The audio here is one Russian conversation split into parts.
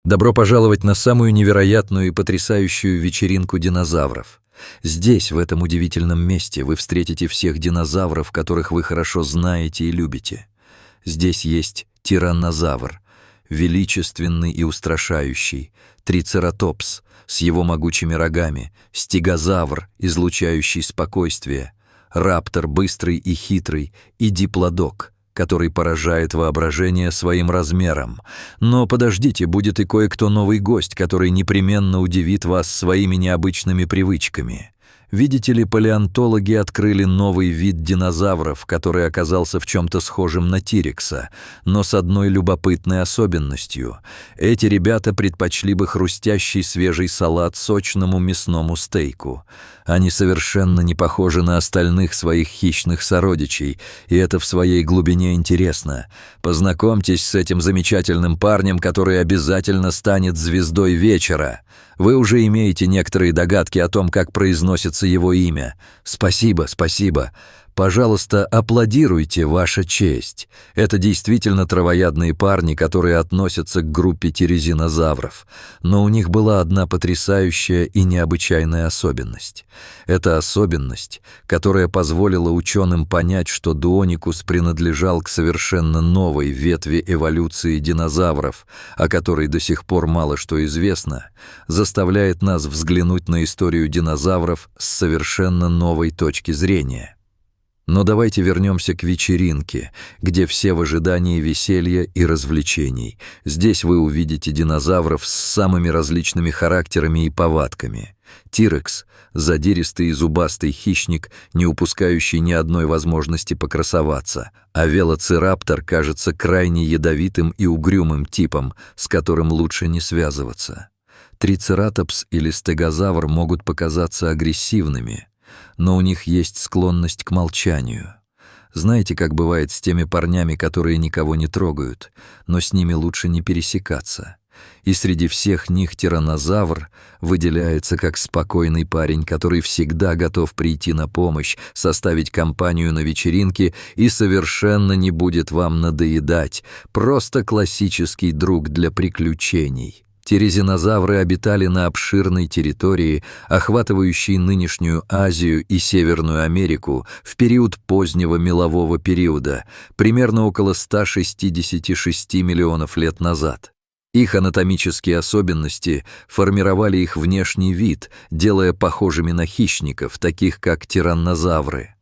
Добро пожаловать на самую невероятную и потрясающую вечеринку динозавров. Здесь, в этом удивительном месте, вы встретите всех динозавров, которых вы хорошо знаете и любите. Здесь есть тираннозавр, величественный и устрашающий, трицератопс с его могучими рогами, стегозавр, излучающий спокойствие, раптор быстрый и хитрый, и диплодок, который поражает воображение своим размером. Но подождите, будет и кое-кто новый гость, который непременно удивит вас своими необычными привычками. Видите ли, палеонтологи открыли новый вид динозавров, который оказался в чем-то схожим на тирекса, но с одной любопытной особенностью. Эти ребята предпочли бы хрустящий свежий салат сочному мясному стейку. Они совершенно не похожи на остальных своих хищных сородичей, и это в своей глубине интересно. Познакомьтесь с этим замечательным парнем, который обязательно станет звездой вечера. Вы уже имеете некоторые догадки о том, как произносится его имя. Спасибо, спасибо. Пожалуйста, аплодируйте, Ваша честь. Это действительно травоядные парни, которые относятся к группе тирезинозавров. Но у них была одна потрясающая и необычайная особенность. Это особенность, которая позволила ученым понять, что Дуоникус принадлежал к совершенно новой ветви эволюции динозавров, о которой до сих пор мало что известно, заставляет нас взглянуть на историю динозавров с совершенно новой точки зрения. Но давайте вернемся к вечеринке, где все в ожидании веселья и развлечений. Здесь вы увидите динозавров с самыми различными характерами и повадками. Тирекс – задиристый и зубастый хищник, не упускающий ни одной возможности покрасоваться, а велоцираптор кажется крайне ядовитым и угрюмым типом, с которым лучше не связываться. Трицератопс или стегозавр могут показаться агрессивными, но у них есть склонность к молчанию. Знаете, как бывает с теми парнями, которые никого не трогают, но с ними лучше не пересекаться. И среди всех них тираннозавр выделяется как спокойный парень, который всегда готов прийти на помощь, составить компанию на вечеринке и совершенно не будет вам надоедать, просто классический друг для приключений. Тирезинозавры обитали на обширной территории, охватывающей нынешнюю Азию и Северную Америку в период позднего мелового периода, примерно около 166 миллионов лет назад. Их анатомические особенности формировали их внешний вид, делая похожими на хищников, таких как тираннозавры.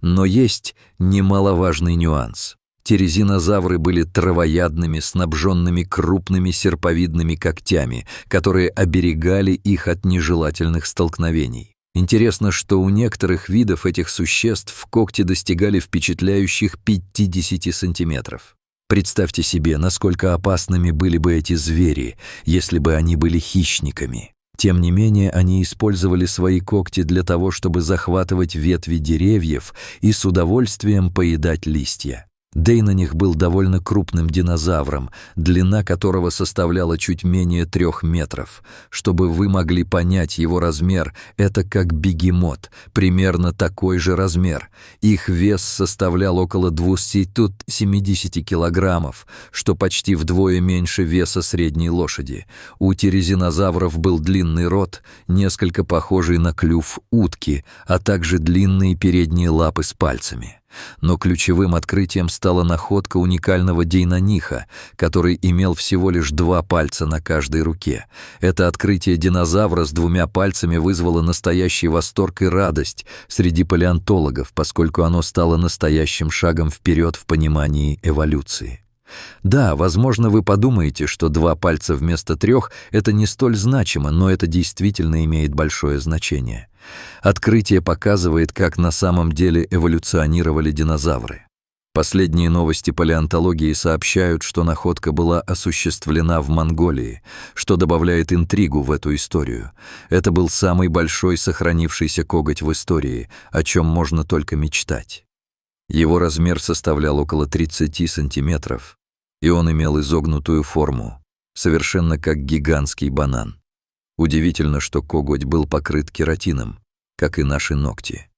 Но есть немаловажный нюанс. Тирезинозавры были травоядными, снабженными крупными серповидными когтями, которые оберегали их от нежелательных столкновений. Интересно, что у некоторых видов этих существ когти достигали впечатляющих 50 сантиметров. Представьте себе, насколько опасными были бы эти звери, если бы они были хищниками. Тем не менее, они использовали свои когти для того, чтобы захватывать ветви деревьев и с удовольствием поедать листья. Дэй на них был довольно крупным динозавром, длина которого составляла чуть менее 3 метров. Чтобы вы могли понять его размер, это как бегемот, примерно такой же размер. Их вес составлял около 270 килограммов, что почти вдвое меньше веса средней лошади. У тирезинозавров был длинный рот, несколько похожий на клюв утки, а также длинные передние лапы с пальцами. Но ключевым открытием стала находка уникального дейнониха, который имел всего лишь 2 пальца на каждой руке. Это открытие динозавра с 2 пальцами вызвало настоящий восторг и радость среди палеонтологов, поскольку оно стало настоящим шагом вперед в понимании эволюции. Да, возможно, вы подумаете, что 2 пальца вместо 3 – это не столь значимо, но это действительно имеет большое значение. Открытие показывает, как на самом деле эволюционировали динозавры. Последние новости палеонтологии сообщают, что находка была осуществлена в Монголии, что добавляет интригу в эту историю. Это был самый большой сохранившийся коготь в истории, о чем можно только мечтать. Его размер составлял около 30 сантиметров, и он имел изогнутую форму, совершенно как гигантский банан. Удивительно, что коготь был покрыт кератином, как и наши ногти.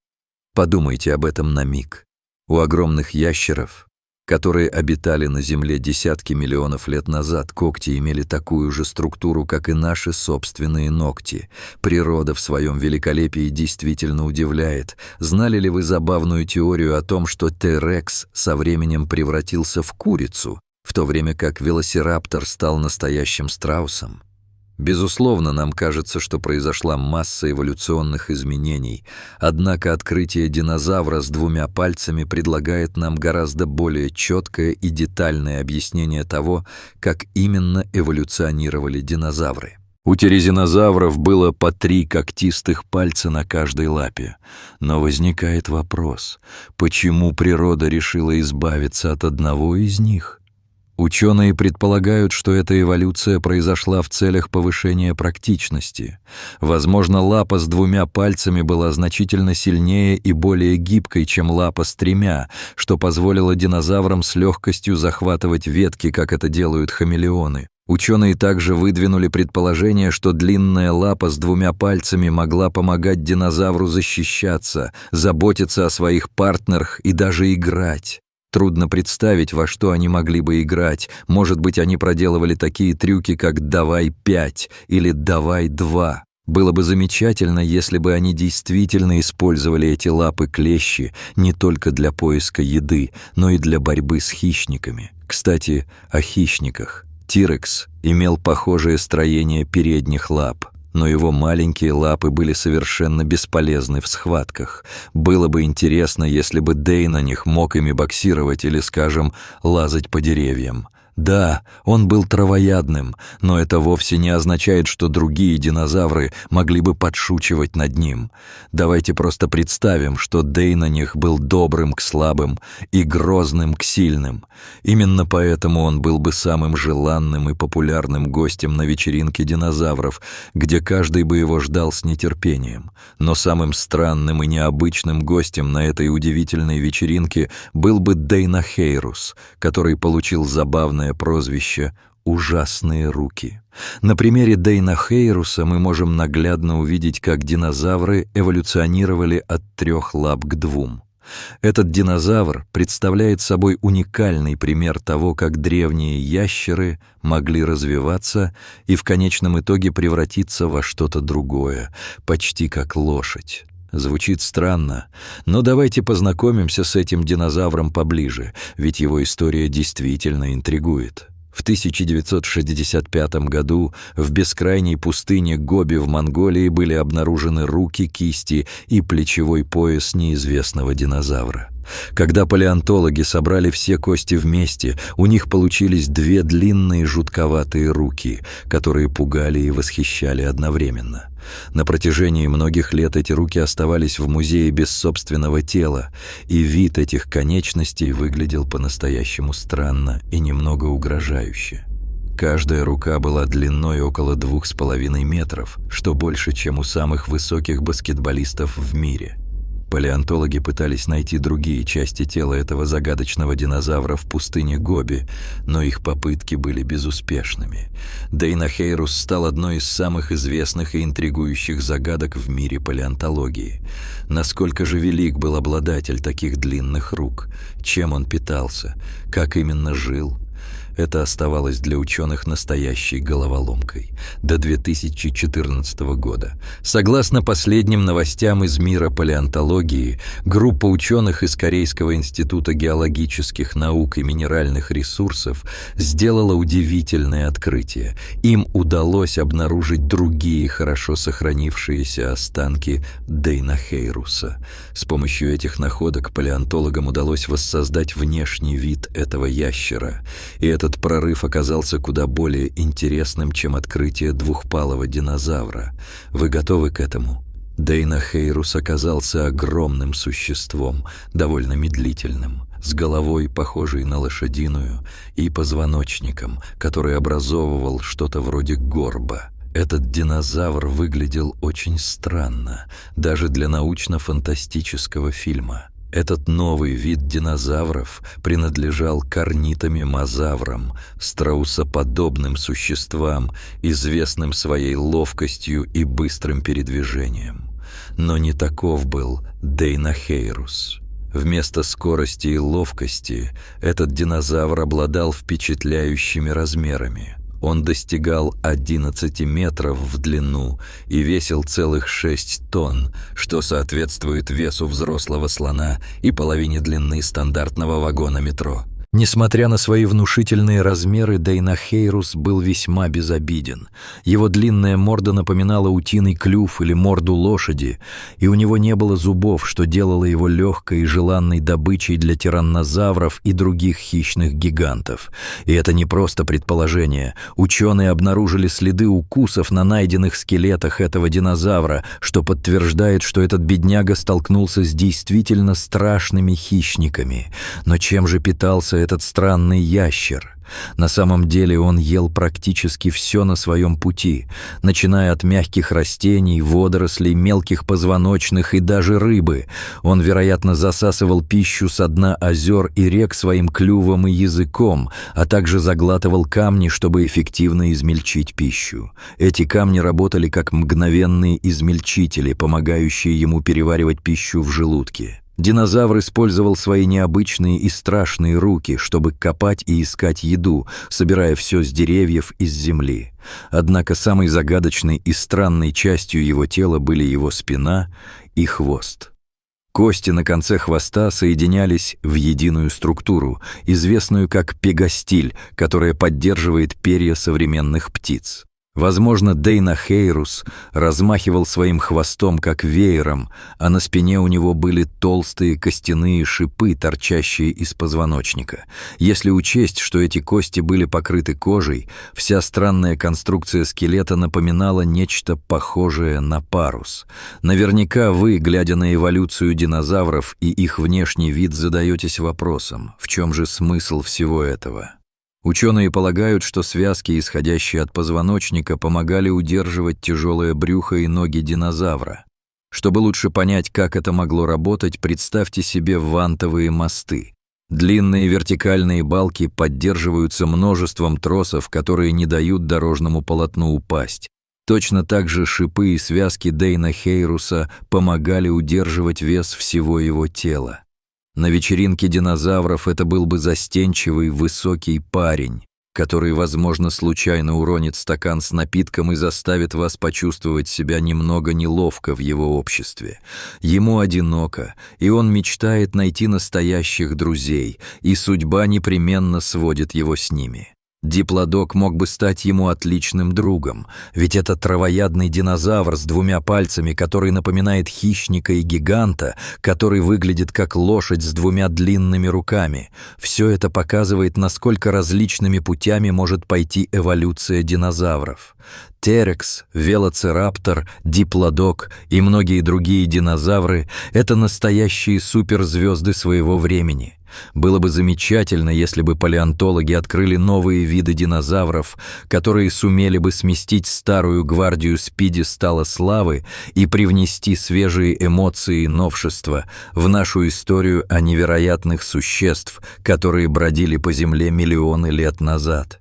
Подумайте об этом на миг. У огромных ящеров которые обитали на Земле десятки миллионов лет назад. Когти имели такую же структуру, как и наши собственные ногти. Природа в своем великолепии действительно удивляет. Знали ли вы забавную теорию о том, что Т-рекс со временем превратился в курицу, в то время как велосираптор стал настоящим страусом? Безусловно, нам кажется, что произошла масса эволюционных изменений, однако открытие динозавра с двумя пальцами предлагает нам гораздо более четкое и детальное объяснение того, как именно эволюционировали динозавры. У тирезинозавров было по 3 когтистых пальца на каждой лапе. Но возникает вопрос, почему природа решила избавиться от одного из них? Ученые предполагают, что эта эволюция произошла в целях повышения практичности. Возможно, лапа с 2 пальцами была значительно сильнее и более гибкой, чем лапа с 3, что позволило динозаврам с легкостью захватывать ветки, как это делают хамелеоны. Ученые также выдвинули предположение, что длинная лапа с 2 пальцами могла помогать динозавру защищаться, заботиться о своих партнерах и даже играть. Трудно представить, во что они могли бы играть. Может быть, они проделывали такие трюки, как «давай 5» или «давай 2». Было бы замечательно, если бы они действительно использовали эти лапы-клещи не только для поиска еды, но и для борьбы с хищниками. Кстати, о хищниках. Тирекс имел похожее строение передних лап, но его маленькие лапы были совершенно бесполезны в схватках. Было бы интересно, если бы Дэй на них мог ими боксировать или, скажем, лазать по деревьям. Да, он был травоядным, но это вовсе не означает, что другие динозавры могли бы подшучивать над ним. Давайте просто представим, что Дэй на них был добрым к слабым и грозным к сильным. Именно поэтому он был бы самым желанным и популярным гостем на вечеринке динозавров, где каждый бы его ждал с нетерпением. Но самым странным и необычным гостем на этой удивительной вечеринке был бы Дейнохейрус, который получил забавное прозвище «ужасные руки». На примере Дейнохейруса мы можем наглядно увидеть, как динозавры эволюционировали от 3 лап к 2. Этот динозавр представляет собой уникальный пример того, как древние ящеры могли развиваться и в конечном итоге превратиться во что-то другое, почти как лошадь. Звучит странно, но давайте познакомимся с этим динозавром поближе, ведь его история действительно интригует. В 1965 году в бескрайней пустыне Гоби в Монголии были обнаружены руки, кисти и плечевой пояс неизвестного динозавра. Когда палеонтологи собрали все кости вместе, у них получились 2 длинные жутковатые руки, которые пугали и восхищали одновременно. На протяжении многих лет эти руки оставались в музее без собственного тела, и вид этих конечностей выглядел по-настоящему странно и немного угрожающе. Каждая рука была длиной около 2,5 метров, что больше, чем у самых высоких баскетболистов в мире. Палеонтологи пытались найти другие части тела этого загадочного динозавра в пустыне Гоби, но их попытки были безуспешными. Дейнохейрус стал одной из самых известных и интригующих загадок в мире палеонтологии. Насколько же велик был обладатель таких длинных рук? Чем он питался? Как именно жил? Это оставалось для ученых настоящей головоломкой до 2014 года. Согласно последним новостям из мира палеонтологии, группа ученых из Корейского института геологических наук и минеральных ресурсов сделала удивительное открытие. Им удалось обнаружить другие хорошо сохранившиеся останки Дейнохейруса. С помощью этих находок палеонтологам удалось воссоздать внешний вид этого ящера, и этот прорыв оказался куда более интересным, чем открытие двухпалого динозавра. Вы готовы к этому? Дейнохейрус оказался огромным существом, довольно медлительным, с головой, похожей на лошадиную, и позвоночником, который образовывал что-то вроде горба. Этот динозавр выглядел очень странно, даже для научно-фантастического фильма. Этот новый вид динозавров принадлежал корнитомимозаврам, страусоподобным существам, известным своей ловкостью и быстрым передвижением. Но не таков был Дейнохейрус. Вместо скорости и ловкости этот динозавр обладал впечатляющими размерами. Он достигал 11 метров в длину и весил целых 6 тонн, что соответствует весу взрослого слона и половине длины стандартного вагона метро. Несмотря на свои внушительные размеры, Дейнохейрус был весьма безобиден. Его длинная морда напоминала утиный клюв или морду лошади, и у него не было зубов, что делало его легкой и желанной добычей для тираннозавров и других хищных гигантов. И это не просто предположение. Ученые обнаружили следы укусов на найденных скелетах этого динозавра, что подтверждает, что этот бедняга столкнулся с действительно страшными хищниками. Но чем же питался этот странный ящер? На самом деле он ел практически все на своем пути, начиная от мягких растений, водорослей, мелких позвоночных и даже рыбы. Он, вероятно, засасывал пищу со дна озер и рек своим клювом и языком, а также заглатывал камни, чтобы эффективно измельчить пищу. Эти камни работали как мгновенные измельчители, помогающие ему переваривать пищу в желудке. Динозавр использовал свои необычные и страшные руки, чтобы копать и искать еду, собирая все с деревьев и с земли. Однако самой загадочной и странной частью его тела были его спина и хвост. Кости на конце хвоста соединялись в единую структуру, известную как пегастиль, которая поддерживает перья современных птиц. Возможно, Дейнохейрус размахивал своим хвостом как веером, а на спине у него были толстые костяные шипы, торчащие из позвоночника. Если учесть, что эти кости были покрыты кожей, вся странная конструкция скелета напоминала нечто похожее на парус. Наверняка вы, глядя на эволюцию динозавров и их внешний вид, задаетесь вопросом, в чем же смысл всего этого? Ученые полагают, что связки, исходящие от позвоночника, помогали удерживать тяжелое брюхо и ноги динозавра. Чтобы лучше понять, как это могло работать, представьте себе вантовые мосты. Длинные вертикальные балки поддерживаются множеством тросов, которые не дают дорожному полотну упасть. Точно так же шипы и связки Дейнохейруса помогали удерживать вес всего его тела. На вечеринке динозавров это был бы застенчивый, высокий парень, который, возможно, случайно уронит стакан с напитком и заставит вас почувствовать себя немного неловко в его обществе. Ему одиноко, и он мечтает найти настоящих друзей, и судьба непременно сводит его с ними. Диплодок мог бы стать ему отличным другом, ведь это травоядный динозавр с двумя пальцами, который напоминает хищника и гиганта, который выглядит как лошадь с двумя длинными руками. Все это показывает, насколько различными путями может пойти эволюция динозавров. Терекс, велоцираптор, диплодок и многие другие динозавры – это настоящие суперзвезды своего времени. Было бы замечательно, если бы палеонтологи открыли новые виды динозавров, которые сумели бы сместить старую гвардию с пьедестала славы и привнести свежие эмоции и новшества в нашу историю о невероятных существ, которые бродили по земле миллионы лет назад.